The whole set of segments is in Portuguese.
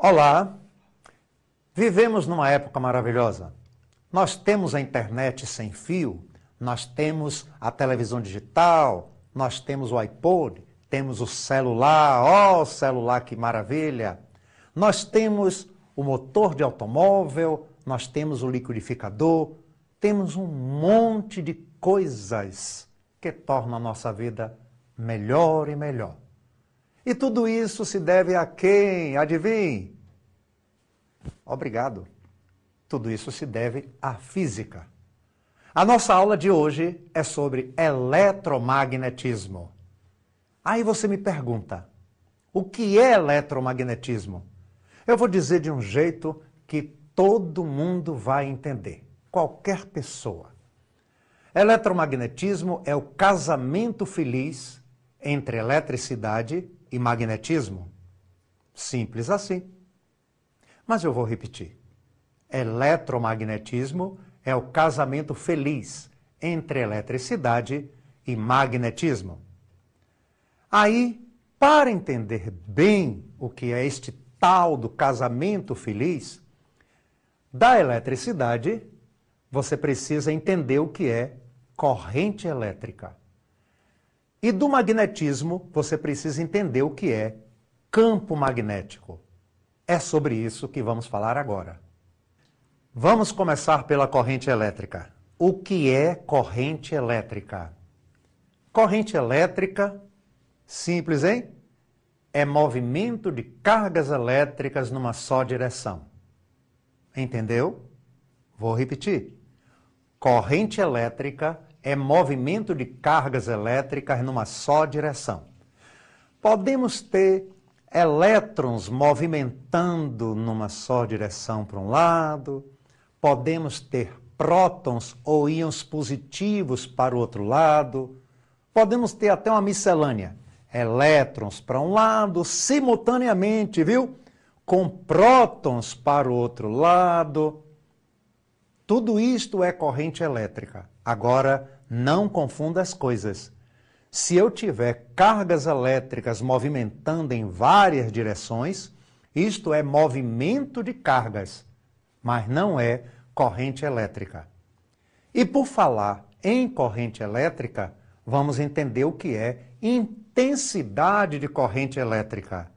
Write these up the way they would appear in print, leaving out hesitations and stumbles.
Olá, vivemos numa época maravilhosa. Nós temos a internet sem fio, nós temos a televisão digital, nós temos o iPod, temos o celular, celular que maravilha. Nós temos o motor de automóvel, nós temos o liquidificador, temos um monte de coisas que tornam a nossa vida melhor e melhor. E tudo isso se deve a quem? Adivinhe? Obrigado. Tudo isso se deve à física. A nossa aula de hoje é sobre eletromagnetismo. Aí você me pergunta, o que é eletromagnetismo? Eu vou dizer de um jeito que todo mundo vai entender, qualquer pessoa. Eletromagnetismo é o casamento feliz entre eletricidade e magnetismo. Simples assim. Mas eu vou repetir. Eletromagnetismo é o casamento feliz entre eletricidade e magnetismo. Aí, para entender bem o que é este tal do casamento feliz, da eletricidade, você precisa entender o que é corrente elétrica. E do magnetismo, você precisa entender o que é campo magnético. É sobre isso que vamos falar agora. Vamos começar pela corrente elétrica. O que é corrente elétrica? Corrente elétrica, simples, hein? É movimento de cargas elétricas numa só direção. Entendeu? Vou repetir. Corrente elétrica é movimento de cargas elétricas numa só direção. Podemos ter elétrons movimentando numa só direção para um lado, podemos ter prótons ou íons positivos para o outro lado, podemos ter até uma miscelânea, elétrons para um lado simultaneamente, viu? Com prótons para o outro lado. Tudo isto é corrente elétrica. Agora, não confunda as coisas. Se eu tiver cargas elétricas movimentando em várias direções, isto é movimento de cargas, mas não é corrente elétrica. E por falar em corrente elétrica, vamos entender o que é intensidade de corrente elétrica.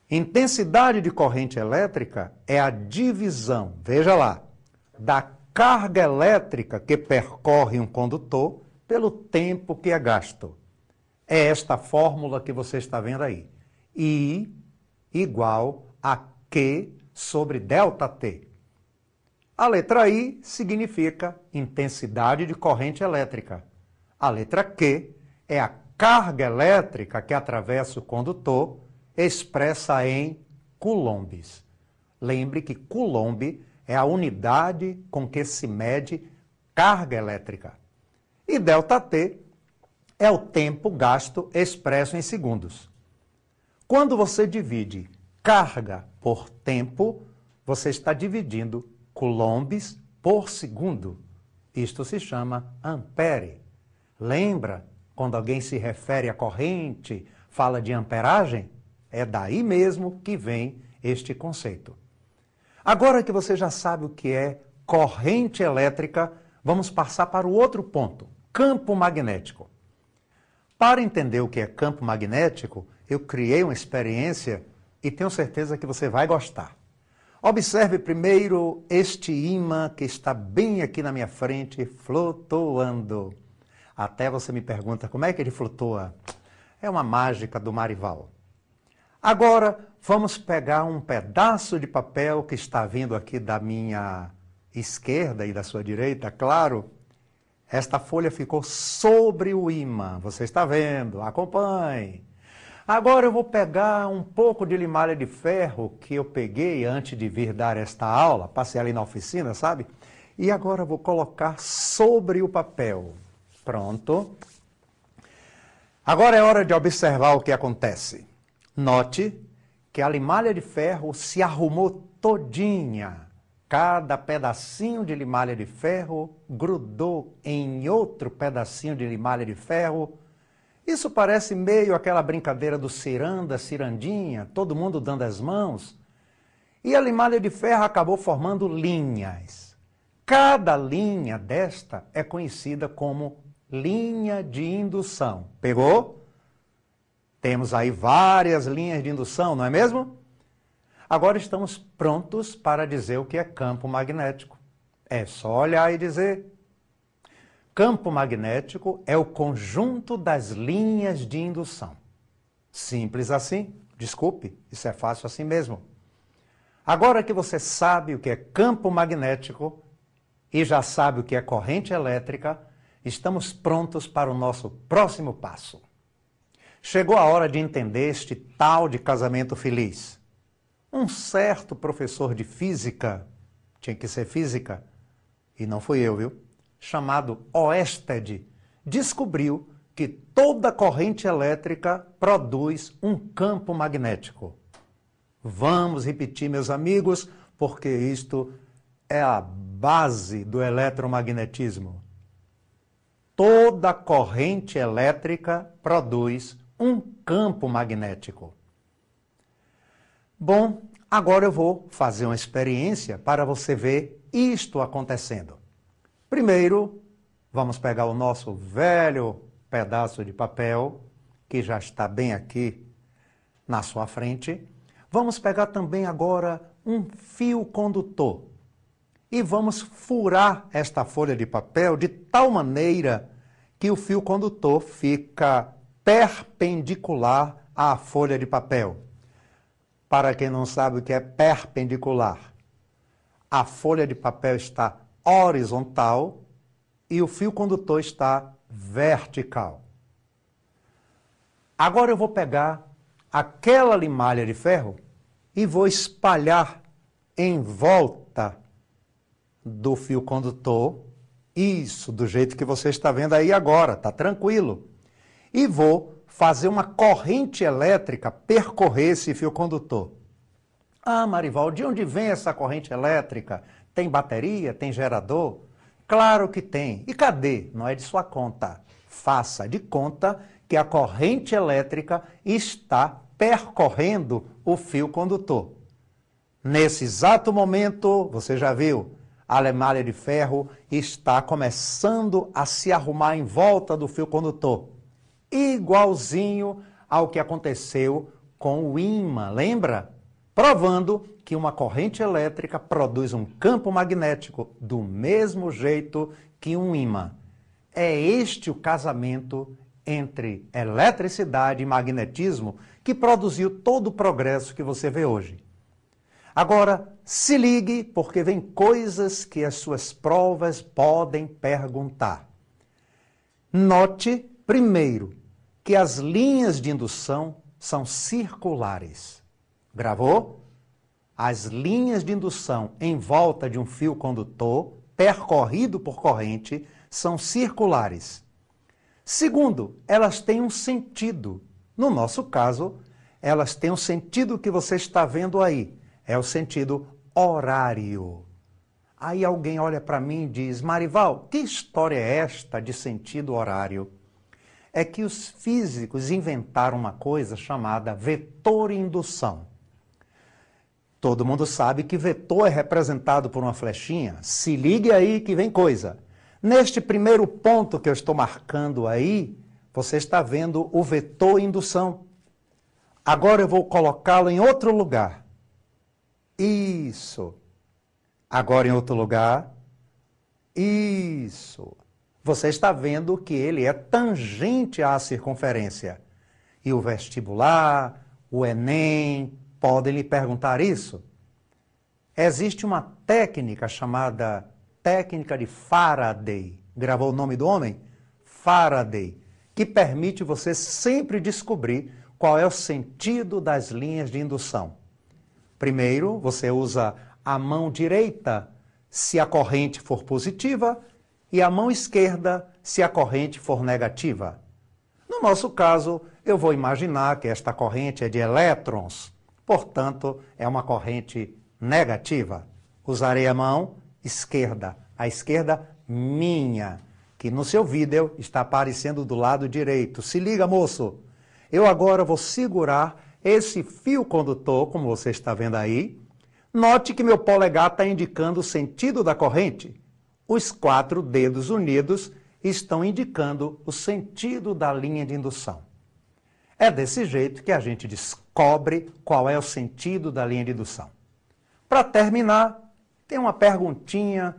Intensidade de corrente elétrica é a divisão, veja lá, da carga elétrica que percorre um condutor pelo tempo que é gasto. É esta fórmula que você está vendo aí. I igual a Q sobre ΔT. A letra I significa intensidade de corrente elétrica. A letra Q é a carga elétrica que atravessa o condutor, expressa em coulombs. Lembre que coulomb é a unidade com que se mede carga elétrica. E ΔT é o tempo gasto expresso em segundos. Quando você divide carga por tempo, você está dividindo coulombs por segundo. Isto se chama ampere. Lembra quando alguém se refere à corrente, fala de amperagem? É daí mesmo que vem este conceito. Agora que você já sabe o que é corrente elétrica, vamos passar para o outro ponto, campo magnético. Para entender o que é campo magnético, eu criei uma experiência e tenho certeza que você vai gostar. Observe primeiro este ímã que está bem aqui na minha frente, flutuando. Até você me pergunta, como é que ele flutua? É uma mágica do Marival. Agora, vamos pegar um pedaço de papel que está vindo aqui da minha esquerda e da sua direita, claro. Esta folha ficou sobre o ímã, você está vendo, acompanhe. Agora eu vou pegar um pouco de limalha de ferro que eu peguei antes de vir dar esta aula, passei ali na oficina, sabe? E agora eu vou colocar sobre o papel. Pronto. Agora é hora de observar o que acontece. Note que a limalha de ferro se arrumou todinha. Cada pedacinho de limalha de ferro grudou em outro pedacinho de limalha de ferro Isso parece meio aquela brincadeira do ciranda, cirandinha, todo mundo dando as mãos. E a limalha de ferro acabou formando linhas. Cada linha desta é conhecida como linha de indução. Pegou? Temos aí várias linhas de indução, não é mesmo? Agora estamos prontos para dizer o que é campo magnético. É só olhar e dizer. Campo magnético é o conjunto das linhas de indução. Simples assim. Desculpe, isso é fácil assim mesmo. Agora que você sabe o que é campo magnético e já sabe o que é corrente elétrica, estamos prontos para o nosso próximo passo. Chegou a hora de entender este tal de casamento feliz. Um certo professor de física, tinha que ser física, e não fui eu, viu? Chamado Oersted, descobriu que toda corrente elétrica produz um campo magnético. Vamos repetir, meus amigos, porque isto é a base do eletromagnetismo. Toda corrente elétrica produz um campo magnético. Bom, agora eu vou fazer uma experiência para você ver isto acontecendo. Primeiro, vamos pegar o nosso velho pedaço de papel, que já está bem aqui na sua frente. Vamos pegar também agora um fio condutor e vamos furar esta folha de papel de tal maneira que o fio condutor fica perpendicular à folha de papel. Para quem não sabe o que é perpendicular, a folha de papel está horizontal e o fio condutor está vertical. Agora eu vou pegar aquela limalha de ferro e vou espalhar em volta do fio condutor, isso, do jeito que você está vendo aí agora, tá tranquilo. E vou fazer uma corrente elétrica percorrer esse fio condutor. Ah, Marival, de onde vem essa corrente elétrica? Tem bateria? Tem gerador? Claro que tem. E cadê? Não é de sua conta. Faça de conta que a corrente elétrica está percorrendo o fio condutor. Nesse exato momento, você já viu, a limalha de ferro está começando a se arrumar em volta do fio condutor. Igualzinho ao que aconteceu com o ímã, lembra? Provando que uma corrente elétrica produz um campo magnético do mesmo jeito que um ímã. É este o casamento entre eletricidade e magnetismo que produziu todo o progresso que você vê hoje. Agora, se ligue, porque vem coisas que as suas provas podem perguntar. Note, primeiro, que as linhas de indução são circulares. Gravou? As linhas de indução em volta de um fio condutor, percorrido por corrente, são circulares. Segundo, elas têm um sentido. No nosso caso, elas têm o sentido que você está vendo aí. É o sentido horário. Aí alguém olha para mim e diz, Marival, que história é esta de sentido horário? É que os físicos inventaram uma coisa chamada vetor-indução. Todo mundo sabe que vetor é representado por uma flechinha. Se ligue aí que vem coisa. Neste primeiro ponto que eu estou marcando aí, você está vendo o vetor-indução. Agora eu vou colocá-lo em outro lugar. Isso. Agora em outro lugar. Isso. Você está vendo que ele é tangente à circunferência. E o vestibular, o Enem, podem lhe perguntar isso. Existe uma técnica chamada técnica de Faraday. Gravou o nome do homem? Faraday. Que permite você sempre descobrir qual é o sentido das linhas de indução. Primeiro, você usa a mão direita se a corrente for positiva e a mão esquerda se a corrente for negativa. No nosso caso, eu vou imaginar que esta corrente é de elétrons, portanto, é uma corrente negativa. Usarei a mão esquerda, a esquerda minha, que no seu vídeo está aparecendo do lado direito. Se liga, moço. Eu agora vou segurar esse fio condutor, como você está vendo aí. Note que meu polegar está indicando o sentido da corrente. Os 4 dedos unidos estão indicando o sentido da linha de indução. É desse jeito que a gente descobre qual é o sentido da linha de indução. Para terminar, tem uma perguntinha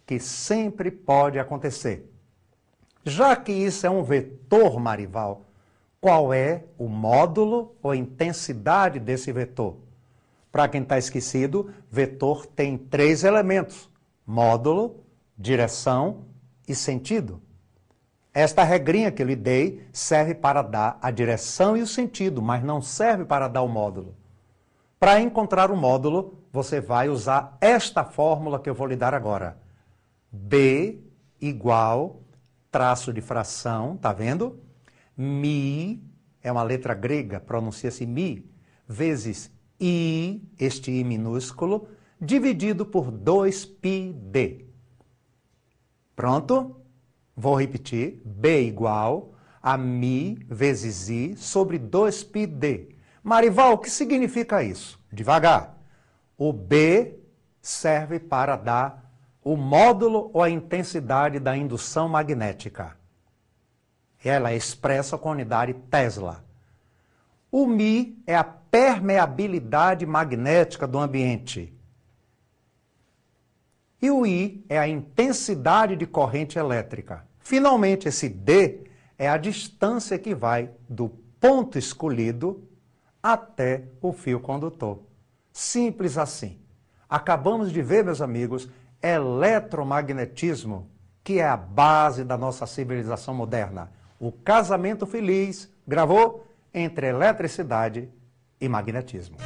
que sempre pode acontecer. Já que isso é um vetor, Marival, qual é o módulo ou intensidade desse vetor? Para quem está esquecido, vetor tem 3 elementos: módulo, direção e sentido. Esta regrinha que eu lhe dei serve para dar a direção e o sentido, mas não serve para dar o módulo. Para encontrar o módulo, você vai usar esta fórmula que eu vou lhe dar agora. B igual, traço de fração, tá vendo? Mi, é uma letra grega, pronuncia-se mi, vezes I, este I minúsculo, dividido por 2πd. Pronto? Vou repetir. B igual a mi vezes I sobre 2πd. Marival, o que significa isso? Devagar. O B serve para dar o módulo ou a intensidade da indução magnética. Ela é expressa com a unidade Tesla. O Mi é a permeabilidade magnética do ambiente. E o I é a intensidade de corrente elétrica. Finalmente, esse D é a distância que vai do ponto escolhido até o fio condutor. Simples assim. Acabamos de ver, meus amigos, eletromagnetismo, que é a base da nossa civilização moderna. O casamento feliz, gravou, entre eletricidade e magnetismo.